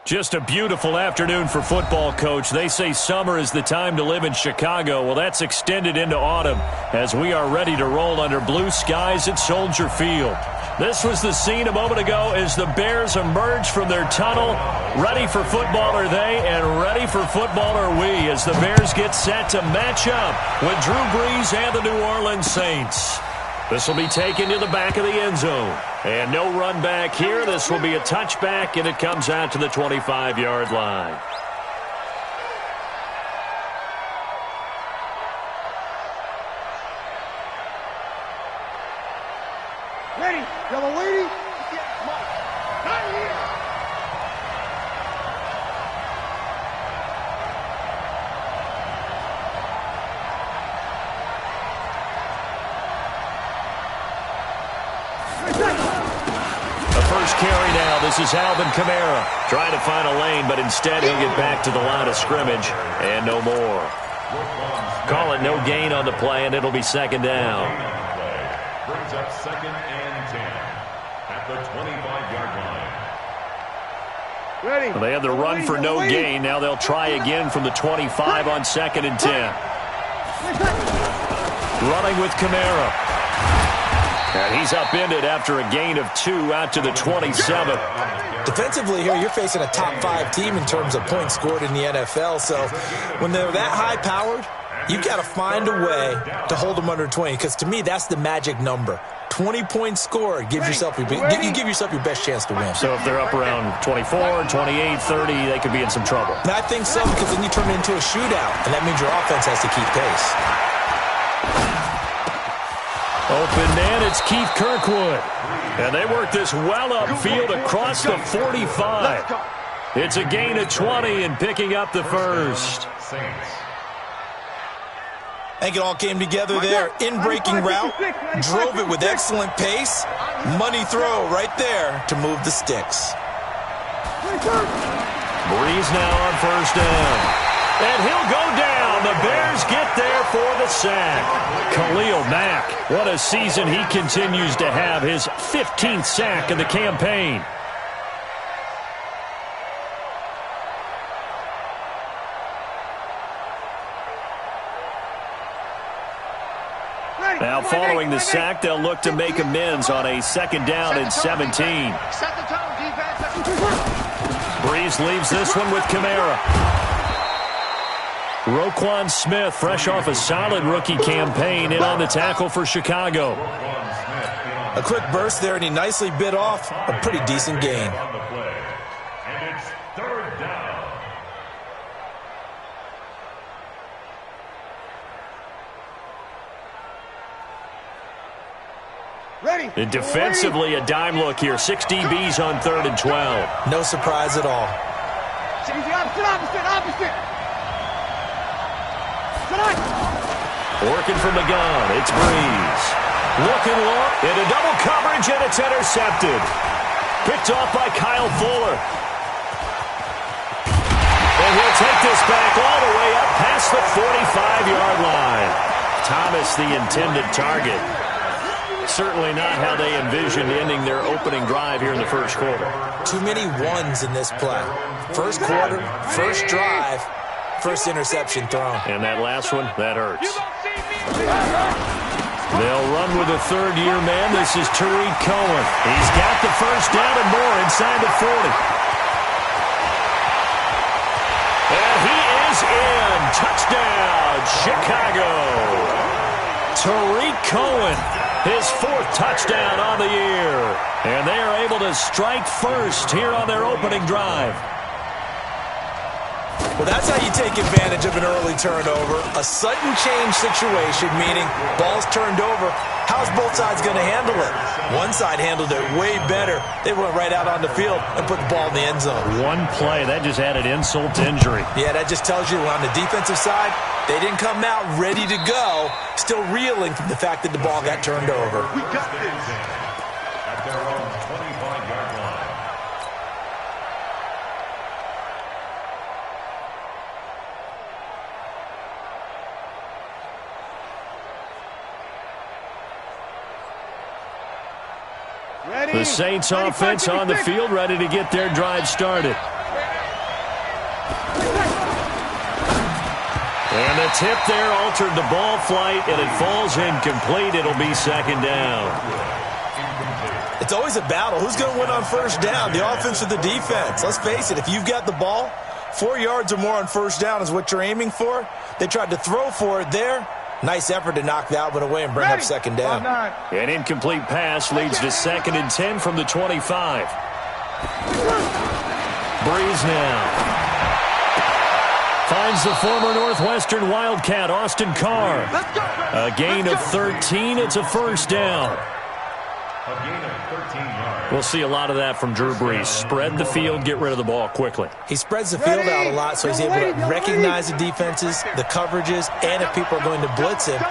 Just a beautiful afternoon for football, Coach. They say summer is the time to live in Chicago. Well, that's extended into autumn as we are ready to roll under blue skies at Soldier Field. This was the scene a moment ago as the Bears emerged from their tunnel. Ready for football are they, and ready for football are we as the Bears get set to match up with Drew Brees and the New Orleans Saints. This will be taken to the back of the end zone. And no run back here. This will be a touchback, and it comes out to the 25-yard line. Ready, double lady. Not here. First carry now. This is Alvin Kamara trying to find a lane, but instead he'll get back to the line of scrimmage and no more. Call it no gain on the play, and it'll be second down. Brings up 2nd and 10 at the 25-yard line. Ready. Well, they had the run for no gain. Now they'll try again from the 25 on 2nd and 10. Running with Kamara. And he's upended after a gain of 2 out to the 27. Defensively here, you're facing a top 5 team in terms of points scored in the NFL. So when they're that high-powered, you've got to find a way to hold them under 20. Because to me, that's the magic number. 20 points scored. You give yourself your best chance to win. So if they're up around 24, 28, 30, they could be in some trouble. And I think so, because then you turn it into a shootout. And that means your offense has to keep pace. Open man, it's Keith Kirkwood. And they work this well upfield across the 45. It's a gain of 20 and picking up the first. I think it all came together there. In-breaking route, drove it with excellent pace. Money throw right there to move the sticks. Brees now on first down. And he'll go down. The Bears get there for the sack. Khalil Mack, what a season he continues to have. His 15th sack of the campaign. Now following the sack, they'll look to make amends on a 2nd down and 17. Brees leaves this one with Kamara. Roquan Smith, fresh off a solid rookie campaign, in on the tackle for Chicago. A quick burst there, and he nicely bit off a pretty decent gain. And it's 3rd down. Ready. And defensively, a dime look here. 6 DBs on 3rd and 12. No surprise at all. Opposite. Working from the gun, it's Brees. Looking long, into double coverage, and it's intercepted. Picked off by Kyle Fuller. And he'll take this back all the way up past the 45-yard line. Thomas, the intended target. Certainly not how they envisioned ending their opening drive here in the first quarter. Too many ones in this play. First quarter, first drive, first interception thrown. And that last one, that hurts. They'll run with a 3rd-year man. This is Tariq Cohen. He's got the first down and more inside the 40. And he is in. Touchdown, Chicago. Tariq Cohen, his 4th touchdown on the year. And they are able to strike first here on their opening drive. Well, that's how you take advantage of an early turnover. A sudden change situation, meaning ball's turned over. How's both sides going to handle it? One side handled it way better. They went right out on the field and put the ball in the end zone. One play, that just added insult to injury. Yeah, that just tells you on the defensive side, they didn't come out ready to go, still reeling from the fact that the ball got turned over. We got this. At their own 25-yard line. The Saints offense on the field, ready to get their drive started. And the tip there altered the ball flight, and it falls incomplete. It'll be second down. It's always a battle. Who's going to win on first down, the offense or the defense? Let's face it, if you've got the ball, 4 yards or more on first down is what you're aiming for. They tried to throw for it there. Nice effort to knock that one away and bring up second down. An incomplete pass leads to 2nd and 10 from the 25. Breeze now. Finds the former Northwestern Wildcat, Austin Carr. A gain of 13. It's a first down. A gain of 13 yards. We'll see a lot of that from Drew Brees. Spread the field, get rid of the ball quickly. He spreads the field out a lot, so he's able to recognize the defenses, the coverages, and if people are going to blitz him.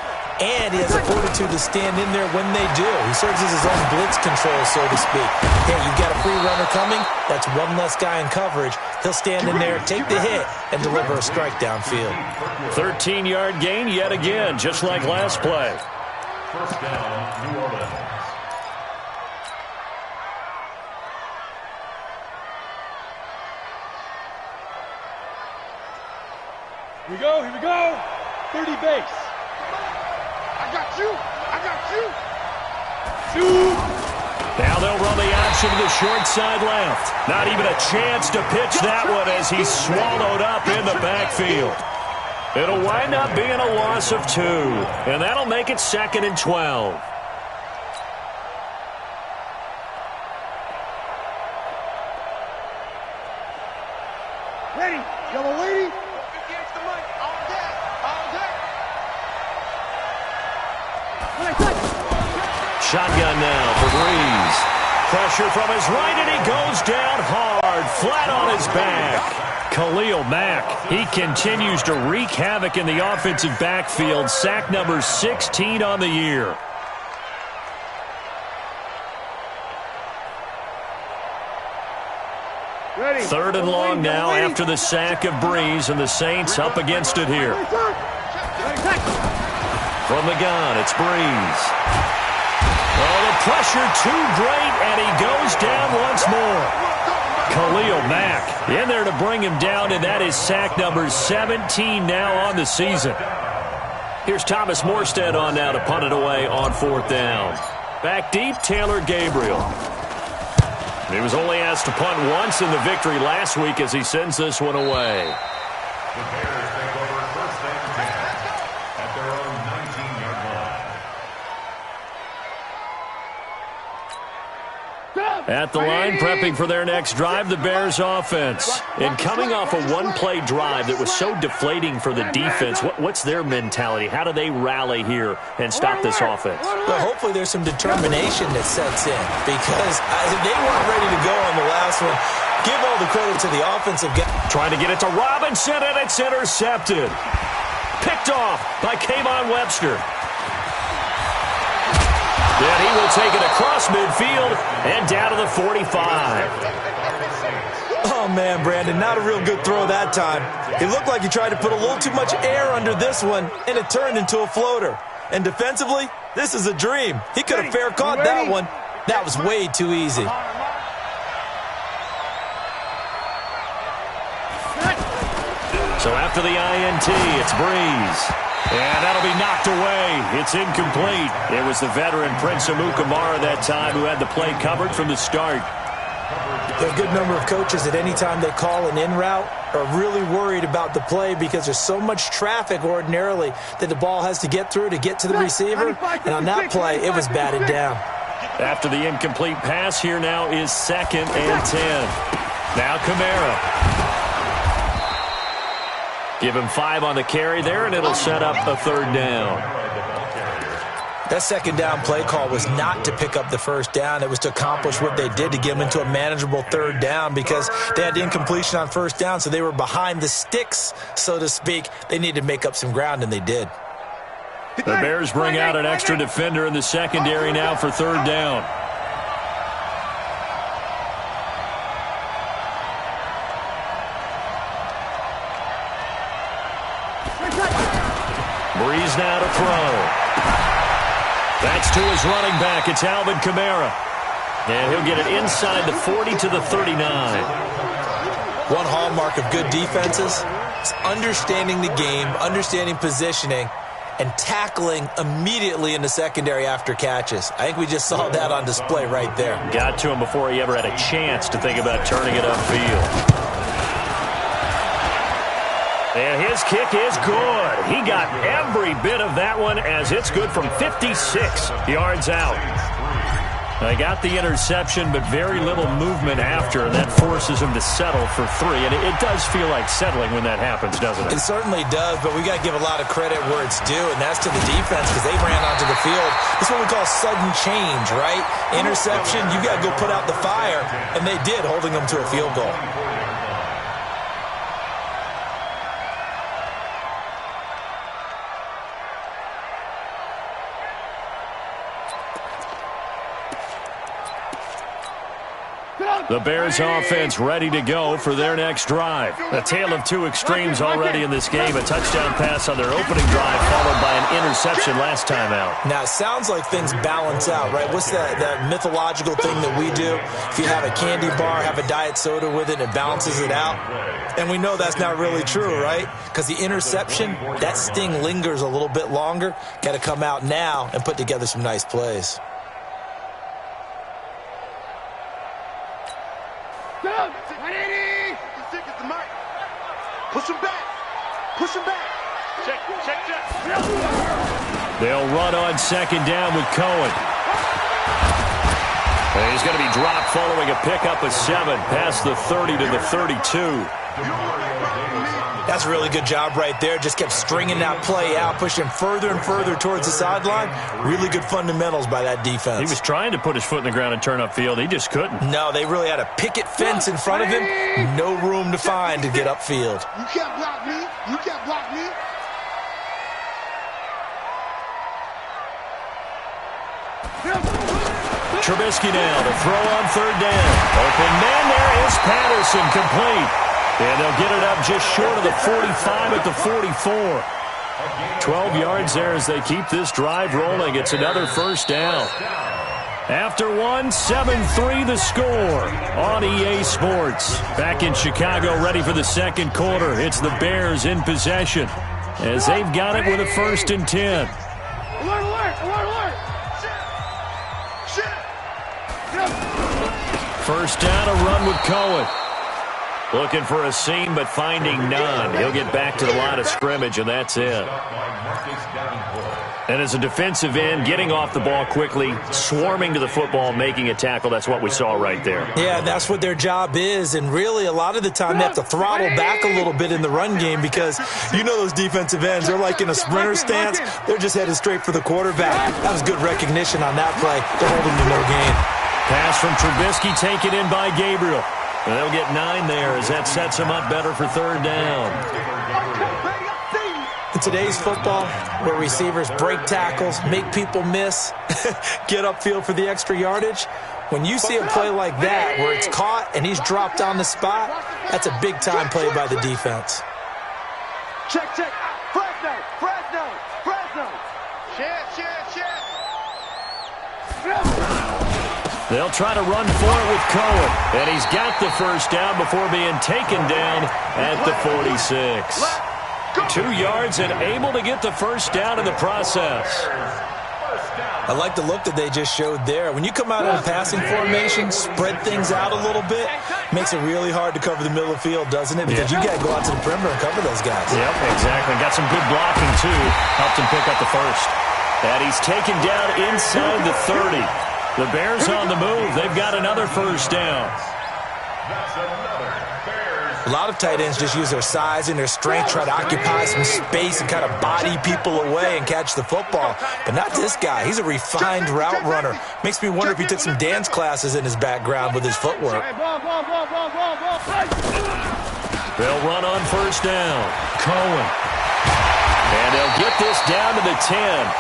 And he has the fortitude to stand in there when they do. He serves as his own blitz control, so to speak. Hey, you've got a free runner coming. That's one less guy in coverage. He'll stand in there, take the hit, and deliver a strike downfield. 13-yard gain yet again, just like last play. First down, New Orleans. Here we go. 30 base. I got you. Shoot. Now they'll run the option to the short side left. Not even a chance to pitch that one as he's swallowed up in the backfield. It'll wind up being a loss of 2, and that'll make it 2nd and 12. Ready, yellow lady. Shotgun now for Breeze. Pressure from his right, and he goes down hard, flat on his back. Khalil Mack, he continues to wreak havoc in the offensive backfield. Sack number 16 on the year. Ready. 3rd and long now after the sack of Breeze, and the Saints up against it here. From the gun, it's Breeze. Oh, the pressure too great, and he goes down once more. Khalil Mack in there to bring him down, and that is sack number 17 now on the season. Here's Thomas Morstead on now to punt it away on 4th down. Back deep, Taylor Gabriel. He was only asked to punt once in the victory last week as he sends this one away. The Bears take over first and 10 at their own 19-yard line. At the line, prepping for their next drive, the Bears offense. And coming off a one-play drive that was so deflating for the defense, what's their mentality? How do they rally here and stop this offense? Well, hopefully there's some determination that sets in because they weren't ready to go on the last one. Give all the credit to the offensive guy. Trying to get it to Robinson, and it's intercepted. Picked off by Kayvon Webster. And he will take it across midfield and down to the 45. Oh, man, Brandon, not a real good throw that time. It looked like he tried to put a little too much air under this one, and it turned into a floater. And defensively, this is a dream. He could have fair caught that one. That was way too easy. So after the INT, it's Breeze. And that'll be knocked away. It's incomplete. It was the veteran Prince Amukamara that time who had the play covered from the start. There are a good number of coaches that any time they call an in route are really worried about the play because there's so much traffic ordinarily that the ball has to get through to get to the receiver. And on that play, it was batted down. After the incomplete pass, here now is 2nd and 10. Now Kamara. Give him 5 on the carry there, and it'll set up a 3rd down. That 2nd down play call was not to pick up the 1st down. It was to accomplish what they did to get them into a manageable 3rd down because they had the incompletion on 1st down, so they were behind the sticks, so to speak. They needed to make up some ground, and they did. The Bears bring out an extra defender in the secondary now for 3rd down. Breeze now to throw. That's to his running back. It's Alvin Kamara. And he'll get it inside the 40 to the 39. One hallmark of good defenses is understanding the game, understanding positioning, and tackling immediately in the secondary after catches. I think we just saw that on display right there. Got to him before he ever had a chance to think about turning it upfield. And his kick is good. He got every bit of that one as it's good from 56 yards out. They got the interception, but very little movement after, and that forces him to settle for 3. And it does feel like settling when that happens, doesn't it? It certainly does, but we got to give a lot of credit where it's due, and that's to the defense because they ran onto the field. This is what we call sudden change, right? Interception, you got to go put out the fire, and they did, holding them to a field goal. The Bears offense ready to go for their next drive. A tale of two extremes already in this game. A touchdown pass on their opening drive followed by an interception last time out. Now, it sounds like things balance out, right? What's that mythological thing that we do? If you have a candy bar, have a diet soda with it, it balances it out. And we know that's not really true, right? Because the interception, that sting lingers a little bit longer. Got to come out now and put together some nice plays. Push him back. Push him back. Check. They'll run on second down with Cohen. And he's going to be dropped following a pickup of 7 past the 30 to the 32. That's a really good job right there. Just kept stringing that play out, pushing further and further towards the sideline. Really good fundamentals by that defense. He was trying to put his foot in the ground and turn upfield. He just couldn't. No, they really had a picket fence in front of him. No room to find to get upfield. You can't block me. You can't block me. Trubisky now to throw on third down. Open man there is Patterson, complete. And they'll get it up just short of the 45 at the 44. 12 yards there as they keep this drive rolling. It's another first down. After 7-3 the score on EA Sports. Back in Chicago, ready for the second quarter. It's the Bears in possession as they've got it with a 1st and 10. Alert. First down, a run with Cohen. Looking for a seam, but finding none. He'll get back to the line of scrimmage, and that's it. And as a defensive end, getting off the ball quickly, swarming to the football, making a tackle, that's what we saw right there. Yeah, that's what their job is, and really a lot of the time they have to throttle back a little bit in the run game because you know those defensive ends, they're like in a sprinter stance. They're just headed straight for the quarterback. That was good recognition on that play to hold him to no gain. Pass from Trubisky taken in by Gabriel. And they'll get 9 there as that sets them up better for third down. In today's football, where receivers break tackles, make people miss, get upfield for the extra yardage, when you see a play like that where it's caught and he's dropped on the spot, that's a big-time play by the defense. Check. Fresno. Check. They'll try to run for it with Cohen. And he's got the first down before being taken down at the 46. 2 yards and able to get the first down in the process. I like the look that they just showed there. When you come out in a passing formation, spread things out a little bit, makes it really hard to cover the middle of the field, doesn't it? Because you got to go out to the perimeter and cover those guys. Yep, exactly. Got some good blocking, too. Helped him pick up the first. And he's taken down inside the 30. The Bears on the move. They've got another first down. A lot of tight ends just use their size and their strength, try to occupy some space and kind of body people away and catch the football. But not this guy. He's a refined route runner. Makes me wonder if he took some dance classes in his background with his footwork. They'll run on first down. Cohen. And they'll get this down to the 10.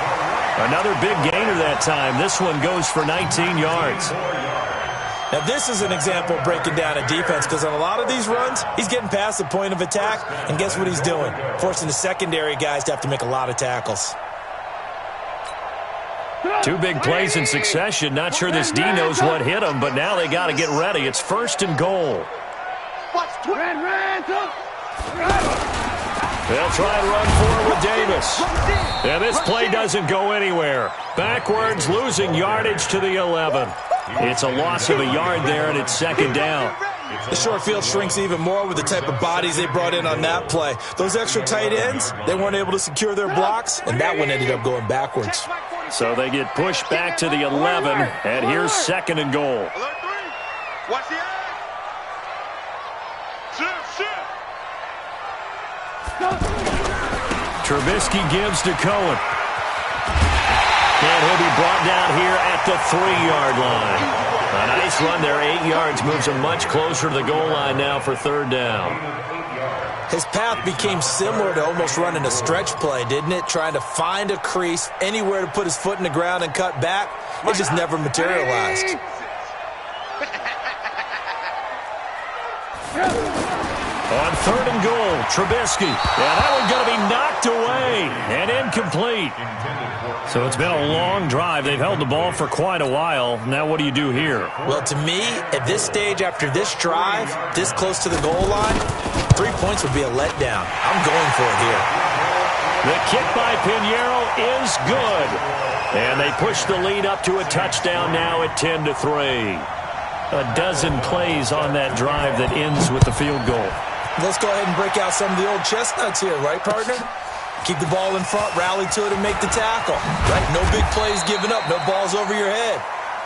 Another big gainer that time. This one goes for 19 yards. Now, this is an example of breaking down a defense because on a lot of these runs, he's getting past the point of attack, and guess what he's doing? Forcing the secondary guys to have to make a lot of tackles. 2 big plays in succession. Not sure this D knows what hit him, but now they got to get ready. It's 1st and goal. They'll try and run forward with Davis. And this play doesn't go anywhere. Backwards, losing yardage to the 11. It's a loss of a yard there, and it's second down. The short field shrinks even more with the type of bodies they brought in on that play. Those extra tight ends, they weren't able to secure their blocks, and that one ended up going backwards. So they get pushed back to the 11, and here's second and goal. Watch the eye. Trubisky gives to Cohen. And he'll be brought down here at the 3-yard line. A nice run there, 8 yards, moves him much closer to the goal line now for third down. His path became similar to almost running a stretch play, didn't it? Trying to find a crease, anywhere to put his foot in the ground and cut back. It just never materialized. On third and goal, Trubisky. Yeah, that one's going to be knocked away and incomplete. So it's been a long drive. They've held the ball for quite a while. Now what do you do here? Well, to me, at this stage, after this drive, this close to the goal line, 3 points would be a letdown. I'm going for it here. The kick by Pinheiro is good. And they push the lead up to a touchdown now at 10-3. A dozen plays on that drive that ends with the field goal. Let's go ahead and break out some of the old chestnuts here, right, partner? Keep the ball in front, rally to it, and make the tackle. Right? No big plays given up, no balls over your head.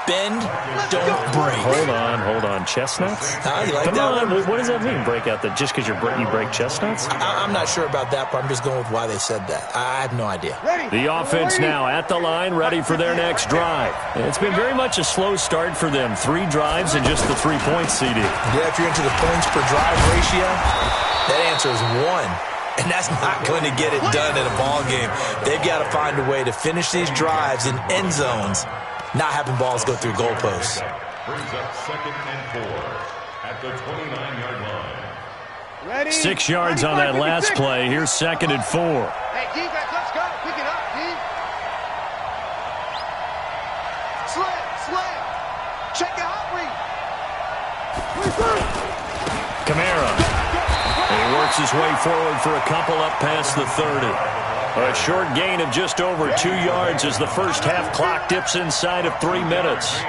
Bend, don't break. Hold on. Chestnuts? You like Come that on. one? What does that mean, break out? Just because you break chestnuts? I'm not sure about that, but I'm just going with why they said that. I have no idea. The offense now at the line, ready for their next drive. It's been very much a slow start for them. 3 drives and just the 3 points, CD. Yeah, if you're into the points per drive ratio, that answer is 1. And that's not going to get it done in a ball game. They've got to find a way to finish these drives in end zones, not having balls go through goalposts. Brings up second and 4 at the 29-yard line. 6 yards on that last play. Here's second and 4. Hey, defense, let's go. Pick it up, D. Slam. Check the hot read. Kamara. He works his way forward for a couple up past the 30. A short gain of just over 2 yards as the first half clock dips inside of 3 minutes. And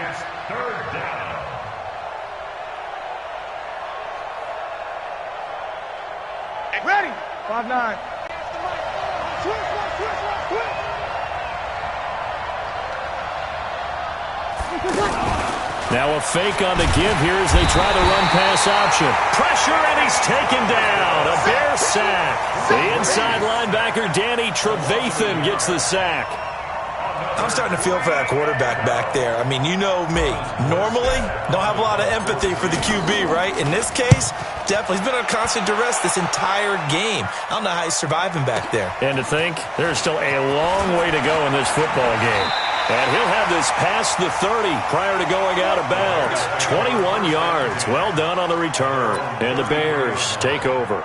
it's third down. Ready. 5-9. Now a fake on the give here as they try the run-pass option. Pressure, and he's taken down. A Bear sack. The inside linebacker, Danny Trevathan, gets the sack. I'm starting to feel for that quarterback back there. I mean, you know me. Normally, don't have a lot of empathy for the QB, right? In this case, definitely. He's been on constant duress this entire game. I don't know how he's surviving back there. And to think, there's still a long way to go in this football game. And he'll have this past the 30 prior to going out of bounds. 21 yards. Well done on the return. And the Bears take over.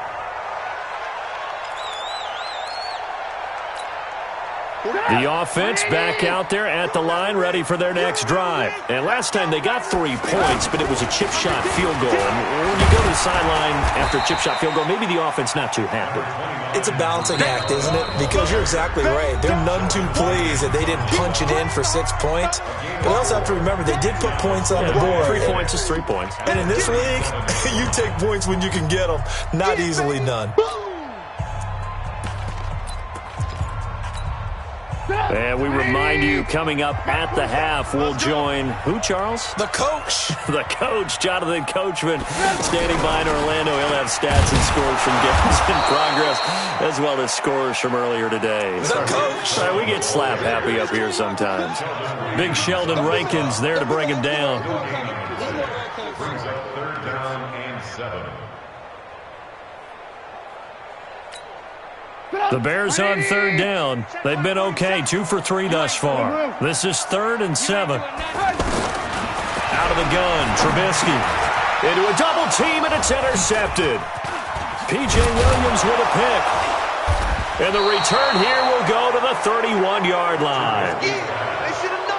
The offense back out there at the line, ready for their next drive. And last time they got 3 points, but it was a chip shot field goal. And when you go to the sideline after a chip shot field goal, maybe the offense not too happy. It's a balancing act, isn't it? Because you're exactly right. They're none too pleased that they didn't punch it in for 6 points. But also have to remember they did put points on the board. 3 points is 3 points. And in this league, you take points when you can get them. Not easily done. And we remind you, coming up at the half, we'll join who, Charles? The coach. The coach, Jonathan Coachman, standing by in Orlando. He'll have stats and scores from games in progress, as well as scores from earlier today. The coach. We get slap happy up here sometimes. Big Sheldon Rankins there to bring him down. Brings up third down and 7. The Bears on third down. They've been okay, 2 for 3 thus far. This is 3rd and 7. Out of the gun, Trubisky. Into a double team, and it's intercepted. P.J. Williams with a pick. And the return here will go to the 31-yard line.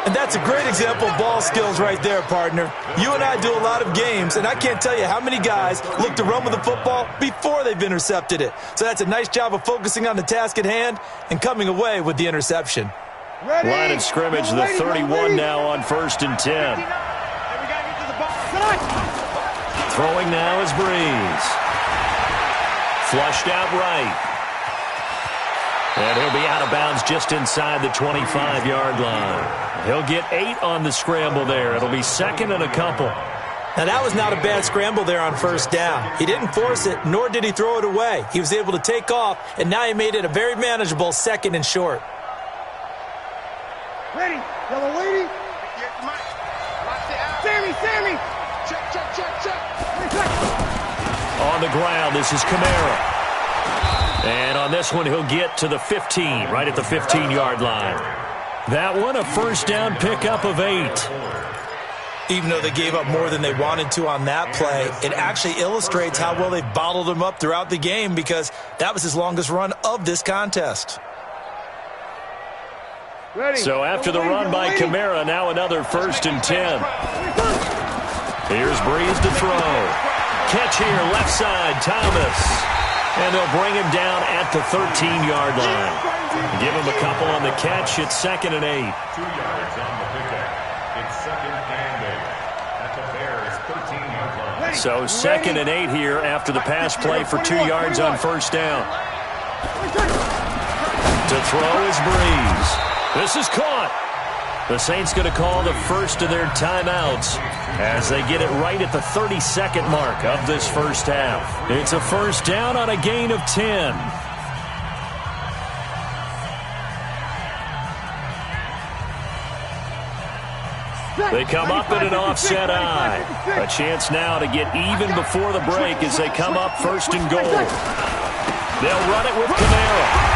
And that's a great example of ball skills right there, partner. You and I do a lot of games, and I can't tell you how many guys look to run with the football before they've intercepted it. So that's a nice job of focusing on the task at hand and coming away with the interception. Ready. Line of scrimmage, the 31 now on 1st and 10. Throwing now is Breeze. Flushed out right. And he'll be out of bounds just inside the 25-yard line. He'll get 8 on the scramble there. It'll be 2nd and a couple. Now, that was not a bad scramble there on 1st down. He didn't force it, nor did he throw it away. He was able to take off, and now he made it a very manageable 2nd and short. Ready. Yellow lady. Sammy. Check. On the ground, this is Kamara. And on this one, he'll get to the 15, right at the 15-yard line. That one, a 1st down pickup of 8. Even though they gave up more than they wanted to on that play, it actually illustrates how well they've bottled him up throughout the game because that was his longest run of this contest. Ready. So after the run by Kamara, now another 1st and 10. Here's Breeze to throw. Catch here, left side, Thomas. And they'll bring him down at the 13-yard line. Give him a couple on the catch. It's 2nd and 8. 2 yards on the pickup. It's 2nd and 8. At the Bears' 13-yard line. So 2nd and 8 here after the pass play for 2 yards on 1st down. To throw is Breeze. This is caught. The Saints going to call the first of their timeouts as they get it right at the 32nd mark of this first half. It's a 1st down on a gain of 10. They come up in an offset eye. A chance now to get even before the break as they come up 1st and goal. They'll run it with Kamara.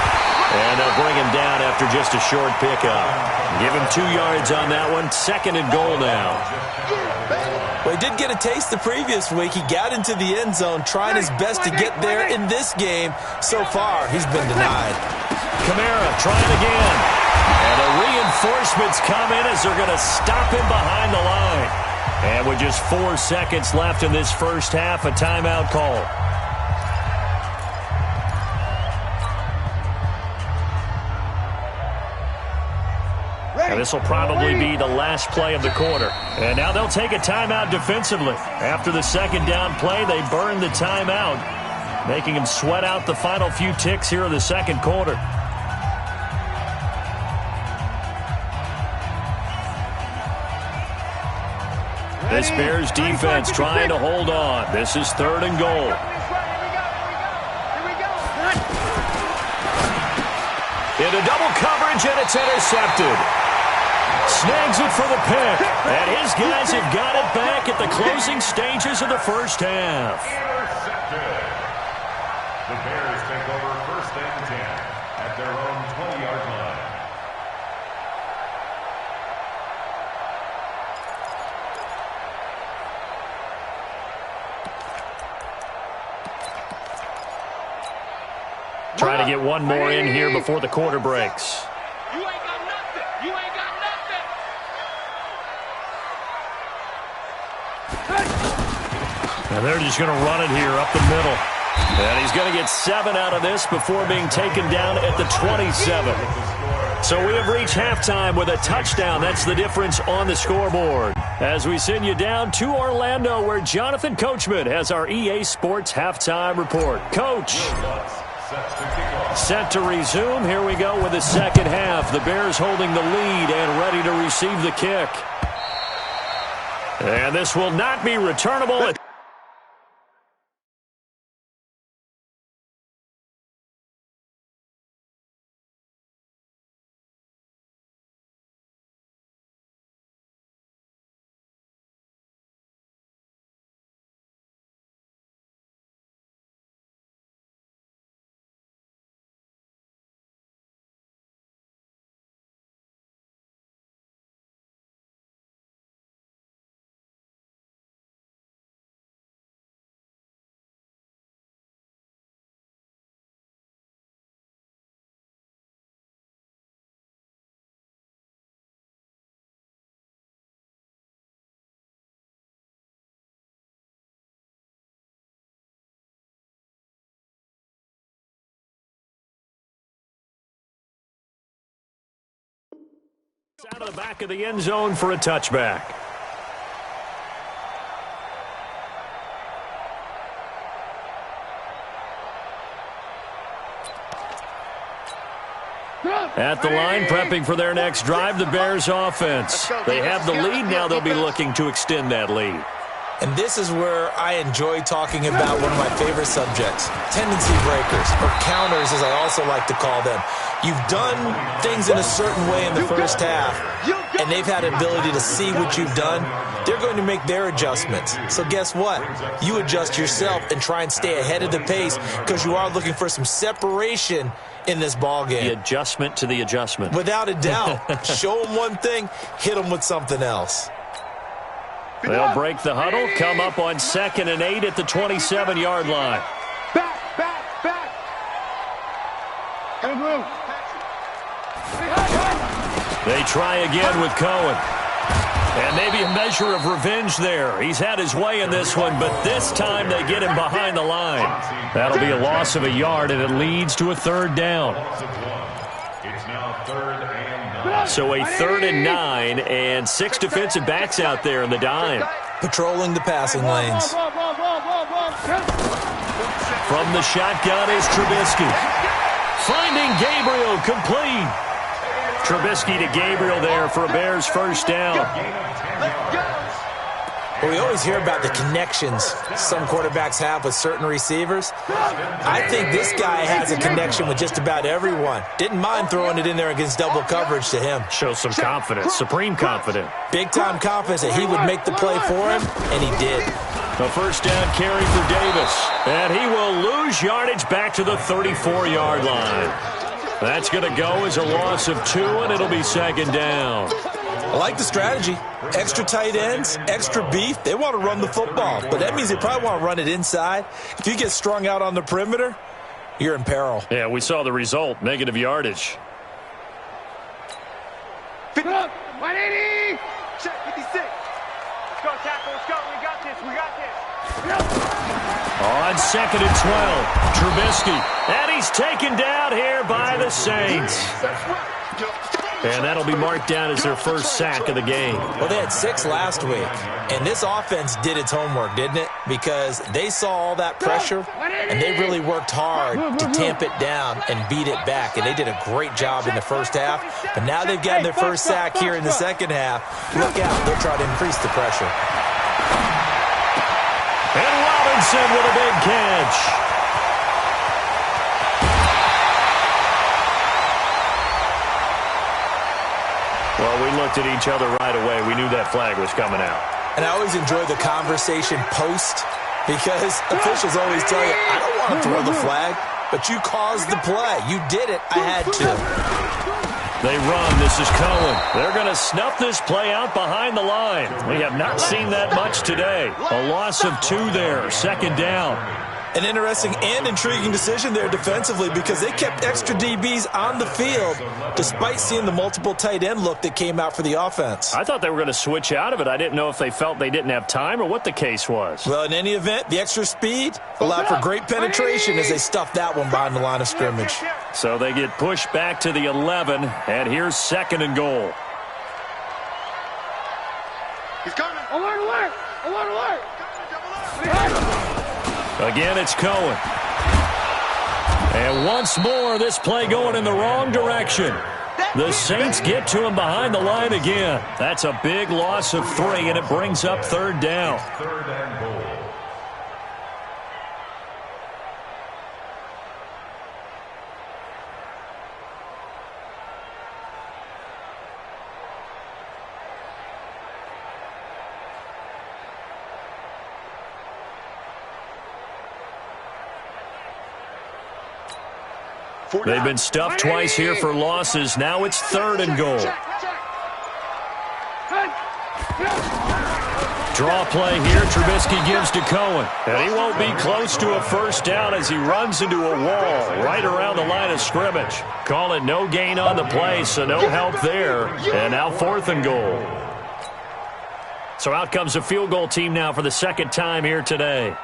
And they'll bring him down after just a short pickup. Give him 2 yards on that one. 2nd and goal now. Well, he did get a taste the previous week. He got into the end zone trying his best to get there in this game. So far, he's been denied. Kamara trying again. And the reinforcements come in as they're going to stop him behind the line. And with just 4 seconds left in this first half, a timeout call. And this will probably be the last play of the quarter. And now they'll take a timeout defensively. After the 2nd down play, they burn the timeout, making them sweat out the final few ticks here in the 2nd quarter. This Bears defense trying to hold on. This is 3rd and goal. Into double coverage, and it's intercepted. Snags it for the pick. And his guys have got it back at the closing stages of the first half. Intercepted. The Bears take over 1st and 10 at their own 20-yard line. Trying to get one more in here before the quarter breaks. You ain't got nothing. You ain't got nothing. And they're just going to run it here up the middle. And he's going to get 7 out of this before being taken down at the 27. So we have reached halftime with a touchdown. That's the difference on the scoreboard. As we send you down to Orlando, where Jonathan Coachman has our EA Sports halftime report. Coach. Set to resume. Here we go with the 2nd half. The Bears holding the lead and ready to receive the kick. And this will not be returnable. Out of the back of the end zone for a touchback. At the line, prepping for their next drive, the Bears offense. They have the lead. Now they'll be looking to extend that lead. And this is where I enjoy talking about one of my favorite subjects, tendency breakers, or counters as I also like to call them. You've done things in a certain way in the first half, and they've had the ability to see what you've done. They're going to make their adjustments. So guess what? You adjust yourself and try and stay ahead of the pace because you are looking for some separation in this ball game. The adjustment to the adjustment. Without a doubt. Show them one thing, hit them with something else. They'll break the huddle, come up on 2nd and 8 at the 27-yard line. Back. Good move. They try again with Cohen. And maybe a measure of revenge there. He's had his way in this one, but this time they get him behind the line. That'll be a loss of a yard, and it leads to a 3rd down. It's now 3rd and 9. So a 3rd and 9, and 6 defensive backs out there in the dime. Patrolling the passing lanes. From the shotgun is Trubisky. Finding Gabriel, complete. Trubisky to Gabriel there for a Bears 1st down. Well, we always hear about the connections some quarterbacks have with certain receivers. I think this guy has a connection with just about everyone. Didn't mind throwing it in there against double coverage to him. Shows some confidence, supreme confidence. Big-time confidence that he would make the play for him, and he did. A 1st down carry for Davis. And he will lose yardage back to the 34-yard line. That's going to go as a loss of 2, and it'll be 2nd down. I like the strategy. Extra tight ends, extra beef. They want to run the football, but that means they probably want to run it inside. If you get strung out on the perimeter, you're in peril. Yeah, we saw the result, negative yardage. 180. Check 56. Let's go, tackle. Let's go. We got this. On 2nd and 12, Trubisky. And he's taken down here by the Saints. And that'll be marked down as their 1st sack of the game. Well, they had 6 last week, and this offense did its homework, didn't it? Because they saw all that pressure, and they really worked hard to tamp it down and beat it back. And they did a great job in the first half. But now they've gotten their 1st sack here in the second half. Look out, they'll try to increase the pressure. And Robinson with a big catch. Well, we looked at each other right away. We knew that flag was coming out. And I always enjoy the conversation post because officials always tell you, I don't want to throw the flag, but you caused the play. You did it. I had to. They run. This is Cohen. They're going to snuff this play out behind the line. We have not seen that much today. A loss of 2 there. 2nd down. An interesting and intriguing decision there defensively because they kept extra DBs on the field despite seeing the multiple tight end look that came out for the offense. I thought they were going to switch out of it. I didn't know if they felt they didn't have time or what the case was. Well, in any event, the extra speed allowed for great penetration as they stuffed that one behind the line of scrimmage. So they get pushed back to the 11, and here's 2nd and goal. He's coming. Alert. Again, it's Cohen. And once more, this play going in the wrong direction. The Saints get to him behind the line again. That's a big loss of 3, and it brings up 3rd down. 3rd and goal. They've been stuffed twice here for losses. Now it's 3rd and goal. Draw play here. Trubisky gives to Cohen. And he won't be close to a 1st down as he runs into a wall right around the line of scrimmage. Call it no gain on the play, so no help there. And now 4th and goal. So out comes a field goal team now for the 2nd time here today.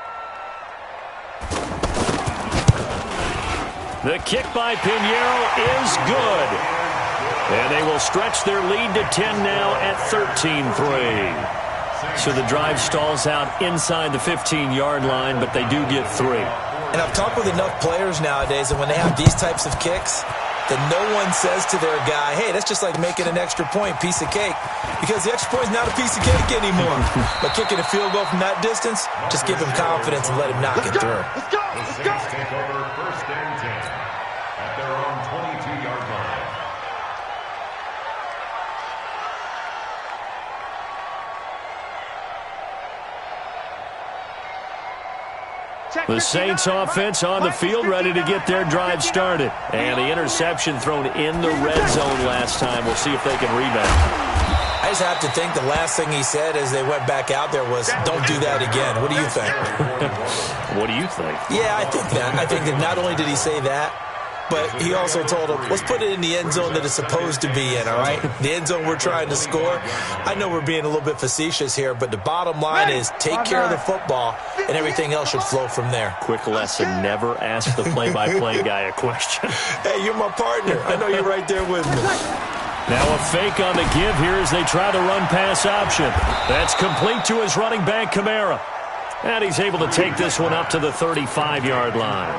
The kick by Pinheiro is good. And they will stretch their lead to 10 now at 13-3. So the drive stalls out inside the 15-yard line, but they do get 3. And I've talked with enough players nowadays, and when they have these types of kicks, that no one says to their guy, hey, that's just like making an extra point, piece of cake. Because the extra point is not a piece of cake anymore. But kicking a field goal from that distance, just give him confidence and let him knock it through. Let's go. The Saints take over 1st and 10 at their own 22-yard line. The Saints offense on the field, ready to get their drive started. And the interception thrown in the red zone last time. We'll see if they can rebound. I just have to think the last thing he said as they went back out there was, don't do that again. What do you think? What do you think? Yeah, I think that. I think that not only did he say that, but he also told him, let's put it in the end zone that it's supposed to be in, all right? The end zone we're trying to score. I know we're being a little bit facetious here, but the bottom line is take care of the football, and everything else should flow from there. Quick lesson, never ask the play-by-play guy a question. Hey, you're my partner. I know you're right there with me. Now a fake on the give here as they try the run-pass option. That's complete to his running back, Kamara. And he's able to take this one up to the 35-yard line.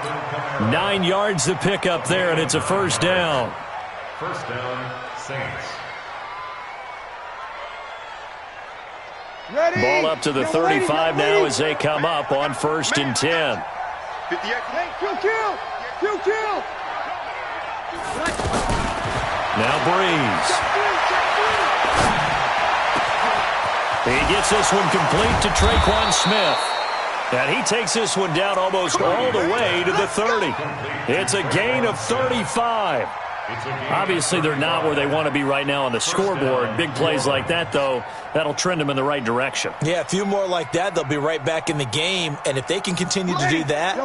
9 yards to pick up there, and it's a 1st down. 1st down, Saints. Ball up to the 35 now as they come up on 1st and 10. 58. Kill. Now Breeze. He gets this one complete to Traquan Smith. And he takes this one down almost all the way to the 30. It's a gain of 35. Obviously, they're not where they want to be right now on the scoreboard. Big plays like that, though, that'll trend them in the right direction. Yeah, a few more like that, they'll be right back in the game. And if they can continue to do that,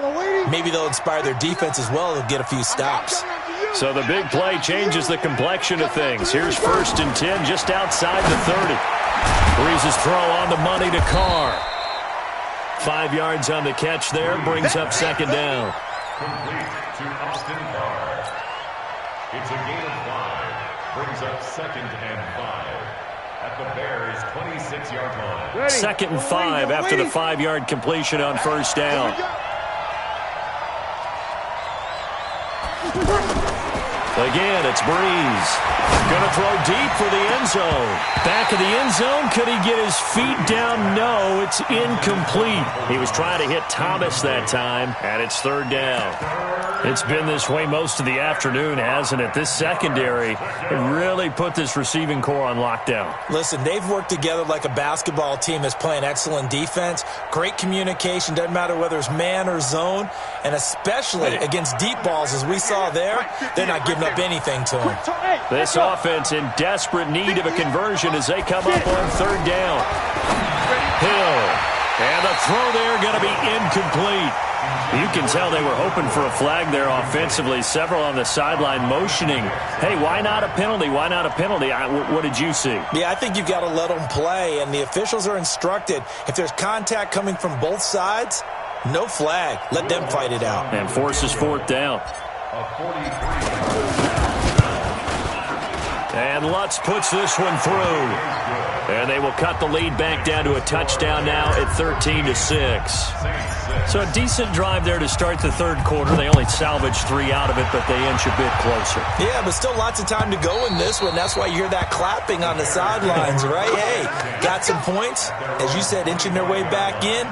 maybe they'll inspire their defense as well. They'll get a few stops. So the big play changes the complexion of things. Here's 1st and 10 just outside the 30. Breeze's throw on the money to Carr. 5 yards on the catch there, brings up 2nd down. Complete to Austin Carr. It's a gain of 5. Brings up 2nd and 5 at the Bears' 26-yard line. 2nd and 5 after the 5-yard completion on 1st down. Again, it's Breeze. Going to throw deep for the end zone. Back of the end zone. Could he get his feet down? No, it's incomplete. He was trying to hit Thomas that time, and it's 3rd down. It's been this way most of the afternoon, hasn't it? This secondary really put this receiving core on lockdown. Listen, they've worked together like a basketball team that's playing excellent defense. Great communication. Doesn't matter whether it's man or zone. And especially against deep balls, as we saw there, they're not giving up anything to them. This offense in desperate need of a conversion as they come up on 3rd down. Hill. And the throw there going to be incomplete. You can tell they were hoping for a flag there offensively. Several on the sideline motioning, hey, why not a penalty? Why not a penalty? What did you see? Yeah, I think you've got to let them play, and the officials are instructed. If there's contact coming from both sides, no flag. Let them fight it out. And forces 4th down. And Lutz puts this one through. And they will cut the lead back down to a touchdown now at 13-6. So a decent drive there to start the 3rd quarter. They only salvaged 3 out of it, but they inch a bit closer. Yeah, but still lots of time to go in this one. That's why you hear that clapping on the sidelines, right? Hey, got some points. As you said, inching their way back in.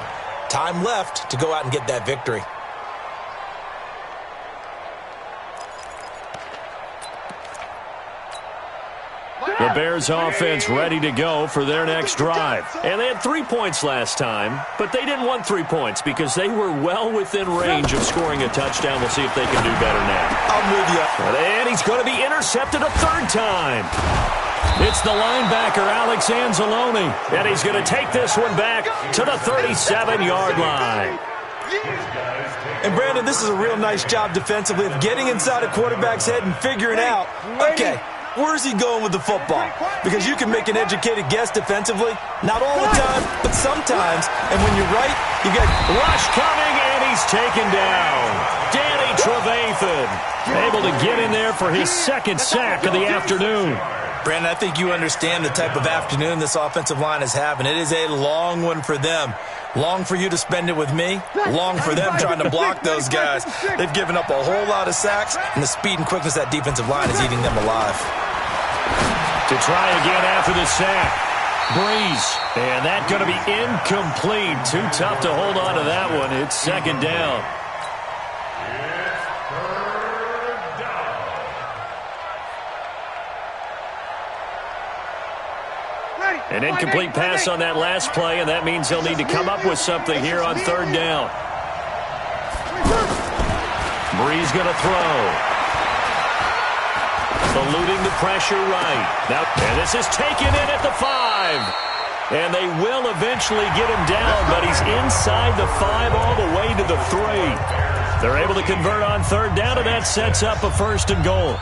Time left to go out and get that victory. The Bears offense ready to go for their next drive. And they had 3 points last time, but they didn't want 3 points because they were well within range of scoring a touchdown. We'll see if they can do better now. I'm with you. And he's going to be intercepted a 3rd time. It's the linebacker, Alex Anzalone. And he's going to take this one back to the 37-yard line. And, Brandon, this is a real nice job defensively of getting inside a quarterback's head and figuring out, okay, where's he going with the football? Because you can make an educated guess defensively. Not all the time, but sometimes. And when you're right, you get rush coming, and he's taken down. Danny Trevathan able to get in there for his second sack of the afternoon. Brandon, I think you understand the type of afternoon this offensive line is having. It is a long one for them. Long for you to spend it with me. Long for them trying to block those guys. They've given up a whole lot of sacks, and the speed and quickness of that defensive line is eating them alive. To try again after the sack. Breeze. And that's going to be incomplete. Too tough to hold on to that one. It's second down. An incomplete pass on that last play, and that means he'll need to come up with something here on third down. Breeze going to throw. Eluding the pressure right. Now, and this is taken in at the 5. And they will eventually get him down, but he's inside the 5 all the way to the 3. They're able to convert on third down, and that sets up a first and goal.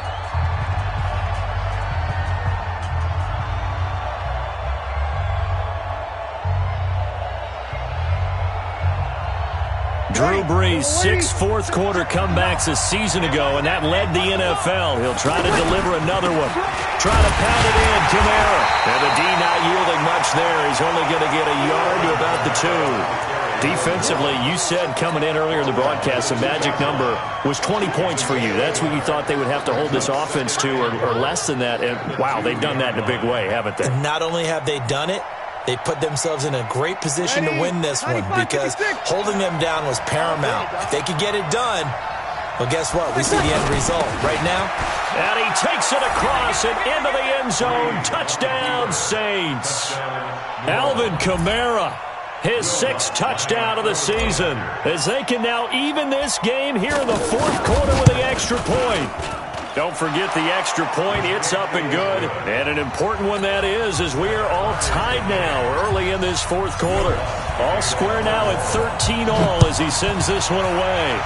Drew Brees, 6 fourth-quarter comebacks a season ago, and that led the NFL. He'll try to deliver another one. Try to pound it in, Kamara. And the D not yielding much there. He's only going to get a yard to about the 2. Defensively, you said coming in earlier in the broadcast, the magic number was 20 points for you. That's what you thought they would have to hold this offense to, or less than that. And, wow, they've done that in a big way, haven't they? And not only have they done it, they put themselves in a great position to win this one because holding them down was paramount. If they could get it done, well, guess what? We see the end result right now. And he takes it across and into the end zone. Touchdown, Saints. Alvin Kamara, his 6th touchdown of the season, as they can now even this game here in the fourth quarter with the extra point. Don't forget the extra point. It's up and good. And an important one that is, as we are all tied now early in this fourth quarter. All square now at 13 all as he sends this one away.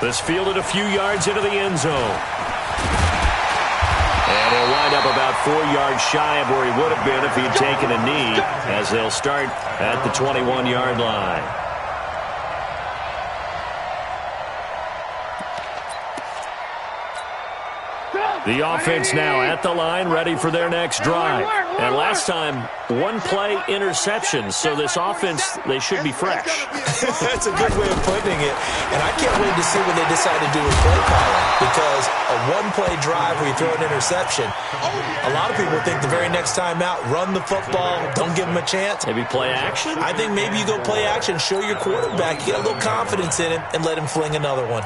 This fielded a few yards into the end zone. And he'll wind up about 4 yards shy of where he would have been if he had taken a knee, as they'll start at the 21-yard line. The offense now at the line, ready for their next drive. And last time, 1-play interception. So this offense, they should be fresh. That's a good way of putting it. And I can't wait to see what they decide to do with play calling. Because a 1-play drive where you throw an interception, a lot of people think the very next time out, run the football, don't give them a chance. Maybe play action? I think maybe you go play action, show your quarterback, you get a little confidence in him, and let him fling another one.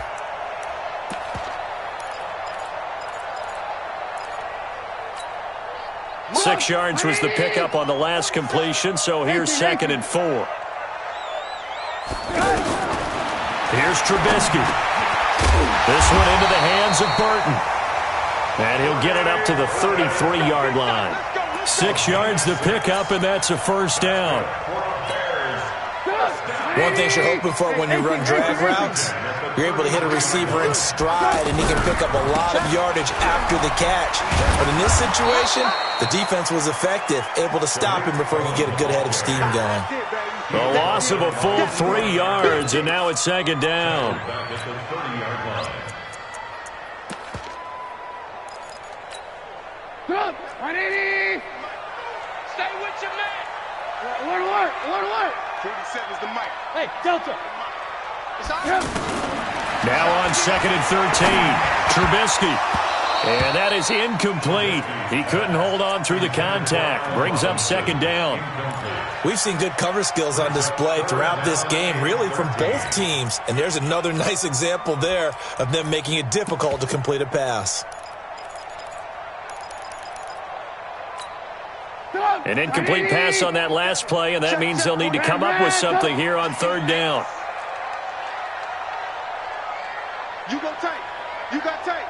Six yards was the pickup on the last completion, so here's 2nd and 4. Here's Trubisky. This one into the hands of Burton. And he'll get it up to the 33-yard line. 6 yards the pickup, and that's a first down. One thing you're hoping for when you run drag routes, you're able to hit a receiver in stride, and he can pick up a lot of yardage after the catch. But in this situation, the defense was effective, able to stop him before he could get a good head of steam going. The loss of a full 3 yards, and now it's 2nd down. Good. 180. Stay with your man. Alert. 47's the mic. Hey, Delta. It's on. Now on 2nd and 13. Trubisky. And that is incomplete. He couldn't hold on through the contact. Brings up 2nd down. We've seen good cover skills on display throughout this game, really from both teams. And there's another nice example there of them making it difficult to complete a pass. An incomplete pass on that last play, and that means they'll need to come up with something here on 3rd down. You go tight. You got tight.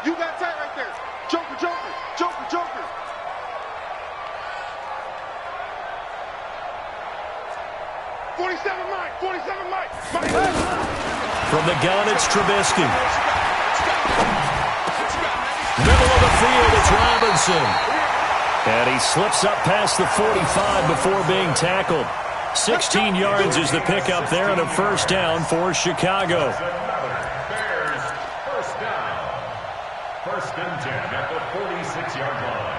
You got tight right there. Joker. 47 Mike. From the gun, it's Trubisky. Middle of the field, it's Robinson. And he slips up past the 45 before being tackled. 16 yards is the pickup there and a first down for Chicago. Bears first down. First and 10 at the 46-yard line.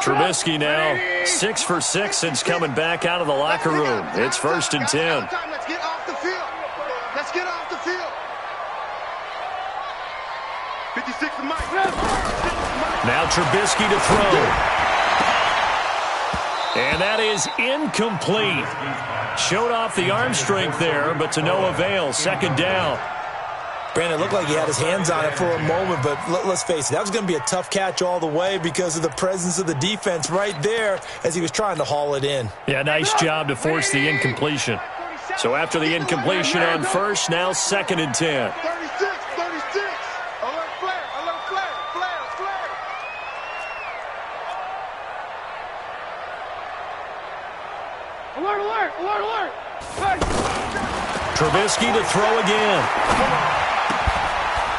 Trubisky now 6 for 6 since coming back out of the locker room. It's first and 10. Let's get off the field. Let's get off the field. 56 to Mike. Now Trubisky to throw. And that is incomplete. Showed off the arm strength there, but to no avail. Second down. Brandon, it looked like he had his hands on it for a moment, but let's face it, that was going to be a tough catch all the way because of the presence of the defense right there as he was trying to haul it in. Yeah, nice job to force the incompletion. So after the incompletion on first, now second and 10. 36. Alert flare. Alert. Trubisky to throw again.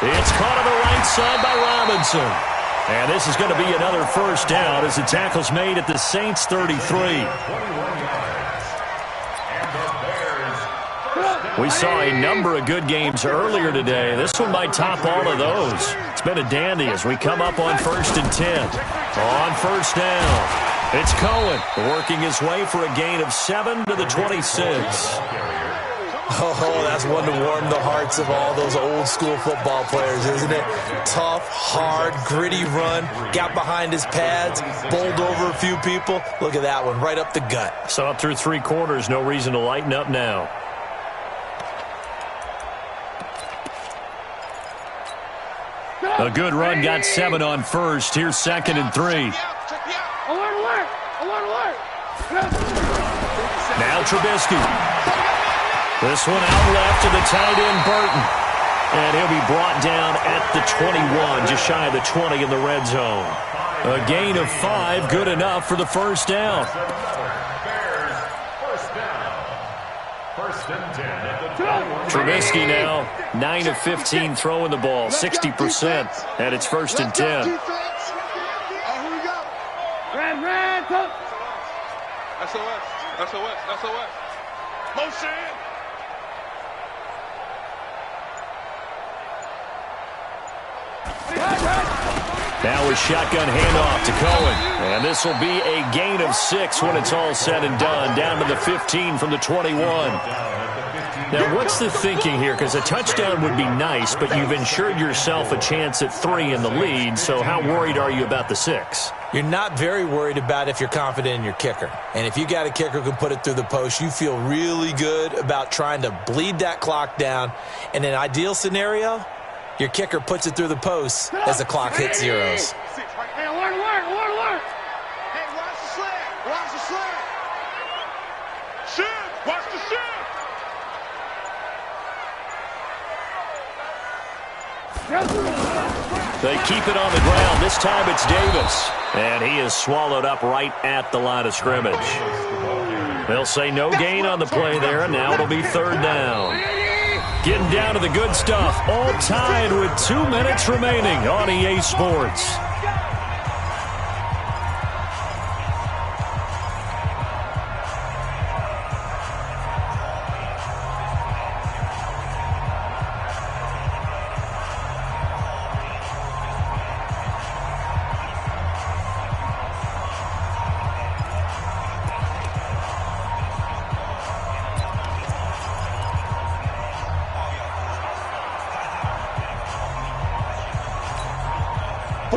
It's caught on the right side by Robinson. And this is going to be another first down as the tackle's made at the Saints' 33. We saw a number of good games earlier today. This one might top all of those. It's been a dandy as we come up on first and 10. On first down, it's Cohen working his way for a gain of 7 to the 26. Oh, that's one to warm the hearts of all those old school football players, isn't it? Tough, hard, gritty run, got behind his pads, bowled over a few people. Look at that one, right up the gut. So up through 3 quarters, no reason to lighten up now. A good run, got 7 on first. Here's second and 3. Alert. Now Trubisky. This one out left to the tight end, Burton. And he'll be brought down at the 21, just shy of the 20 in the red zone. A gain of 5, good enough for the first down. First and 10 at the 21. Trubisky now 9 of 15 throwing the ball, 60%. And it's first and 10. Here we go. Red. SOS. Motion. Now a shotgun handoff to Cohen. And this will be a gain of 6 when it's all said and done. Down to the 15 from the 21. Now, what's the thinking here? Because a touchdown would be nice, but you've ensured yourself a chance at 3 in the lead. So how worried are you about the 6? You're not very worried about if you're confident in your kicker. And if you got a kicker who can put it through the post, you feel really good about trying to bleed that clock down. In an ideal scenario, your kicker puts it through the post as the clock hits zeros. Hey, alert. Hey, watch the slant. Shoot. Watch the shoot. They keep it on the ground. This time it's Davis. And he is swallowed up right at the line of scrimmage. They'll say no gain on the play there, and now it'll be third down. Getting down to the good stuff. All tied with 2 minutes remaining on EA Sports.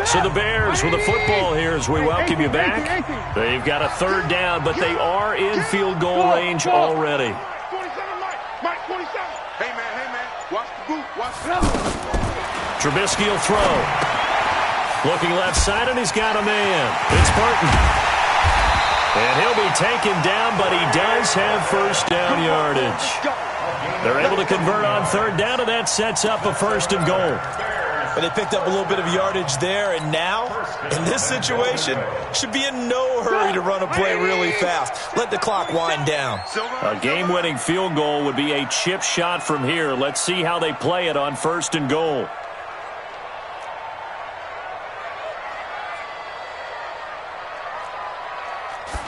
So the Bears with the football here as we welcome you back. They've got a third down, but they are in field goal range already. 27, Mike 27. Hey, man. Watch the boot. Watch the Trubisky will throw. Looking left side, and he's got a man. It's Burton. And he'll be taken down, but he does have first down yardage. They're able to convert on third down, and that sets up a first and goal. But they picked up a little bit of yardage there, and now, in this situation, should be in no hurry to run a play really fast. Let the clock wind down. A game-winning field goal would be a chip shot from here. Let's see how they play it on first and goal.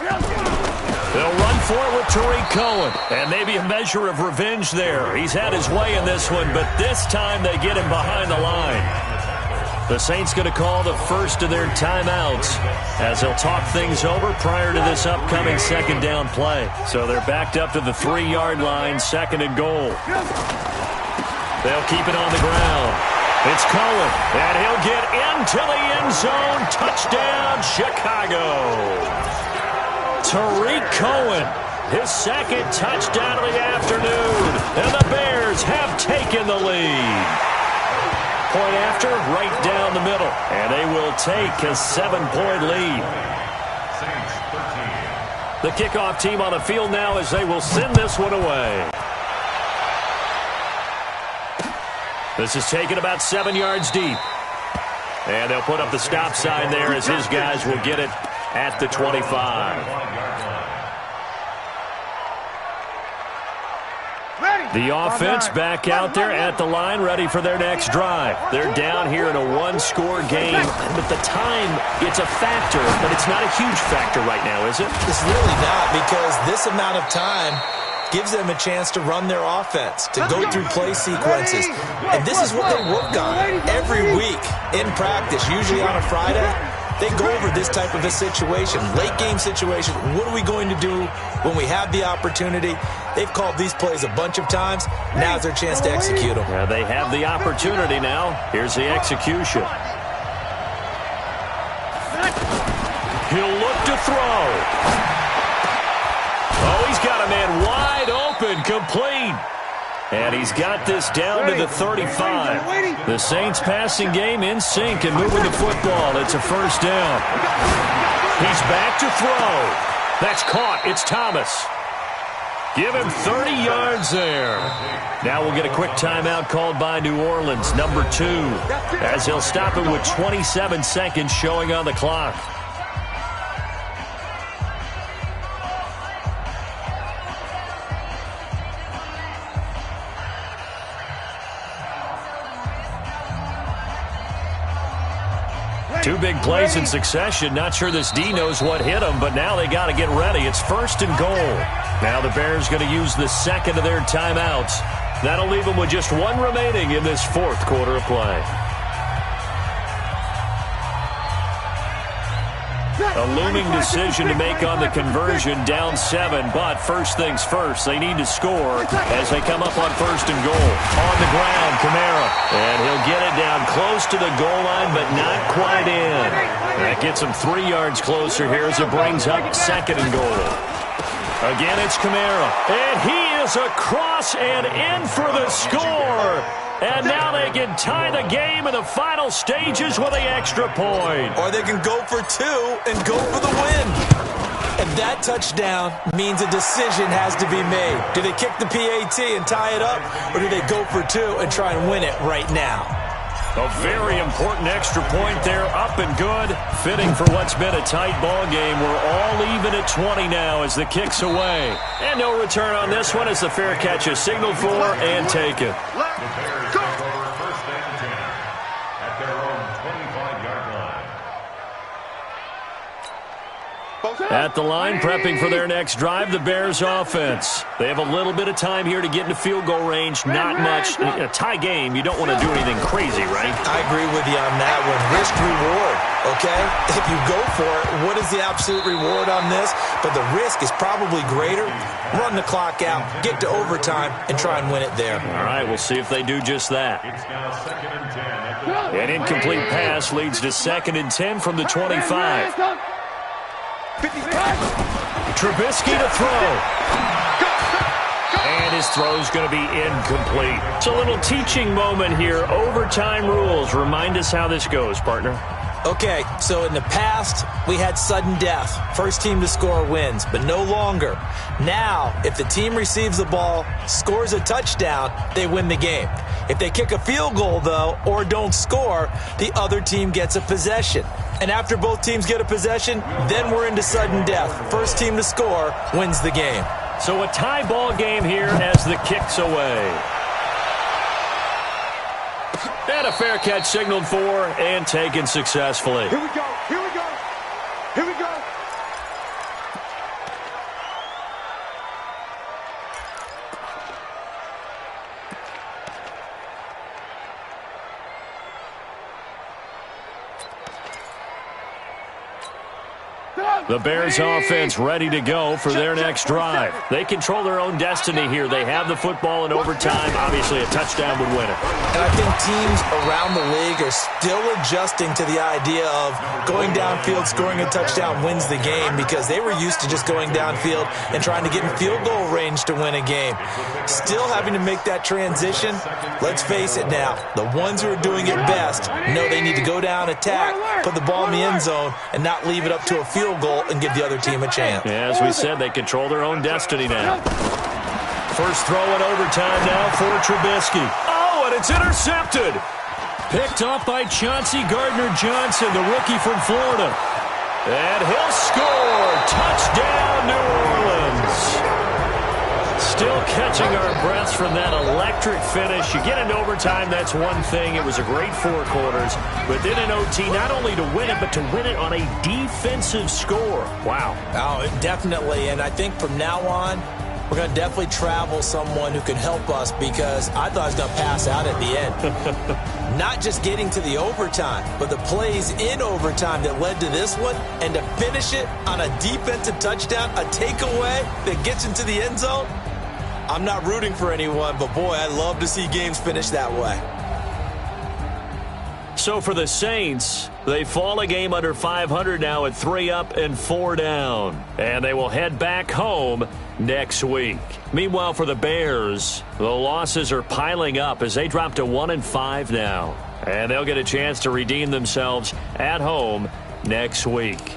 They'll run for it with Tariq Cohen. And maybe a measure of revenge there. He's had his way in this one, but this time they get him behind the line. The Saints going to call the first of their timeouts as they'll talk things over prior to this upcoming second down play. So they're backed up to the 3-yard line, second and goal. They'll keep it on the ground. It's Cohen, and he'll get into the end zone. Touchdown, Chicago. Tariq Cohen, his second touchdown of the afternoon, and the Bears have taken the lead. Point after, right down the middle, and they will take a 7-point lead. The kickoff team on the field now as they will send this one away. This is taken about 7 yards deep. And they'll put up the stop sign there as his guys will get it at the 25. The offense back out there at the line, ready for their next drive. They're down here in a one-score game, but the time, it's a factor, but it's not a huge factor right now, is it? It's really not, because this amount of time gives them a chance to run their offense, to go through play sequences. And this is what they work on every week in practice, usually on a Friday. They go over this type of a situation, late-game situation. What are we going to do when we have the opportunity? They've called these plays a bunch of times. Now's their chance to execute them. Yeah, they have the opportunity now. Here's the execution. He'll look to throw. Oh, he's got a man wide open, complete. And he's got this down to the 35. The Saints passing game in sync and moving the football. It's a first down. He's back to throw. That's caught. It's Thomas. Give him 30 yards there. Now we'll get a quick timeout called by New Orleans, number 2, as he'll stop it with 27 seconds showing on the clock. Two big plays in succession. Not sure this D knows what hit him, but now they got to get ready. It's first and goal. Now the Bears going to use the second of their timeouts. That'll leave them with just one remaining in this fourth quarter of play. A looming decision to make on the conversion, down 7, but first things first, they need to score as they come up on first and goal. On the ground, Kamara, and he'll get it down close to the goal line, but not quite in. That gets him 3 yards closer here as it brings up second and goal. Again, it's Kamara, and he is across and in for the score. And now they can tie the game in the final stages with the extra point. Or they can go for 2 and go for the win. And that touchdown means a decision has to be made. Do they kick the PAT and tie it up, or do they go for 2 and try and win it right now? A very important extra point there, up and good, fitting for what's been a tight ball game. We're all even at 20 now as the kick's away. And no return on this one as the fair catch is signaled for and taken. At the line, prepping for their next drive, the Bears offense. They have a little bit of time here to get into field goal range. Not much. In a tie game, you don't want to do anything crazy, right? I agree with you on that one. Risk-reward, okay? If you go for it, what is the absolute reward on this? But the risk is probably greater. Run the clock out, get to overtime, and try and win it there. All right, we'll see if they do just that. An incomplete pass leads to 2nd and 10 from the 25. Trubisky to throw. And his throw's going to be incomplete. It's a little teaching moment here. Overtime rules. Remind us how this goes, partner. Okay, so in the past, we had sudden death. First team to score wins, but no longer. Now, if the team receives the ball, scores a touchdown, they win the game. If they kick a field goal, though, or don't score, the other team gets a possession. And after both teams get a possession, then we're into sudden death. First team to score wins the game. So a tie ball game here as the kick's away. And a fair catch signaled for and taken successfully. Here we go. Here we go. Here we go. The Bears offense ready to go for their next drive. They control their own destiny here. They have the football in overtime. Obviously, a touchdown would win it. And I think teams around the league are still adjusting to the idea of going downfield, scoring a touchdown wins the game, because they were used to just going downfield and trying to get in field goal range to win a game. Still having to make that transition. Let's face it now, the ones who are doing it best know they need to go down, attack, put the ball in the end zone, and not leave it up to a field goal and give the other team a chance. Yeah, as we said, they control their own destiny now. First throw in overtime now for Trubisky. Oh, and it's intercepted. Picked off by Chauncey Gardner-Johnson, the rookie from Florida. And he'll score. Touchdown, New Orleans. Still catching our breaths from that electric finish. You get into overtime, that's one thing. It was a great 4 quarters. But then in OT, not only to win it, but to win it on a defensive score. Wow. Oh, definitely. And I think from now on, we're going to definitely travel someone who can help us, because I thought I was going to pass out at the end. Not just getting to the overtime, but the plays in overtime that led to this one, and to finish it on a defensive touchdown, a takeaway that gets into the end zone. I'm not rooting for anyone, but boy, I love to see games finish that way. So for the Saints, they fall a game under 500 now at 3 up and 4 down. And they will head back home next week. Meanwhile, for the Bears, the losses are piling up as they drop to 1-5 now. And they'll get a chance to redeem themselves at home next week.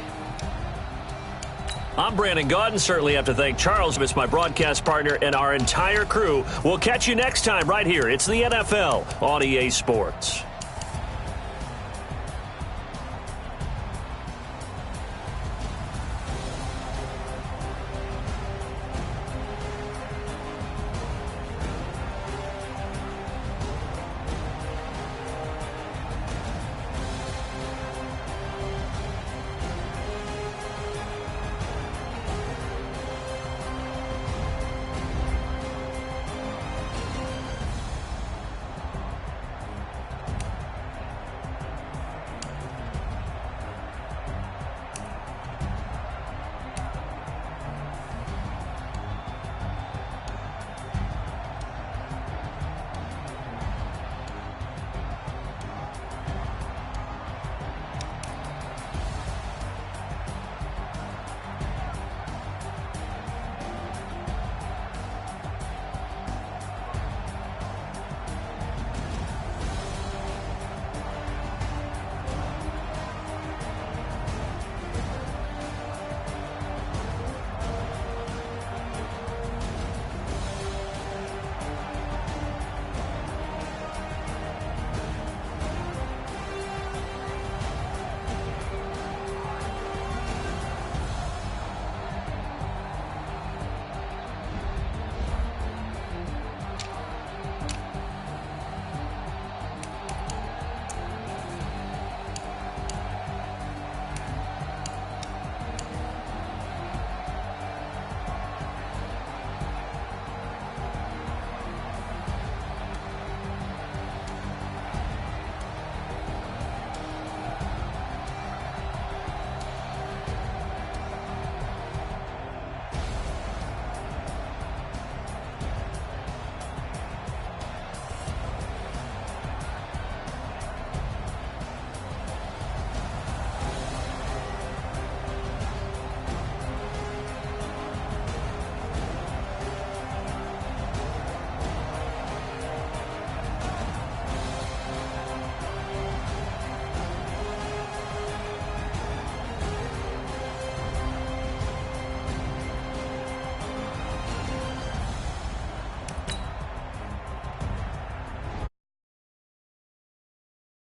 I'm Brandon Gaudin. Certainly have to thank Charles, my broadcast partner, and our entire crew. We'll catch you next time right here. It's the NFL on EA Sports.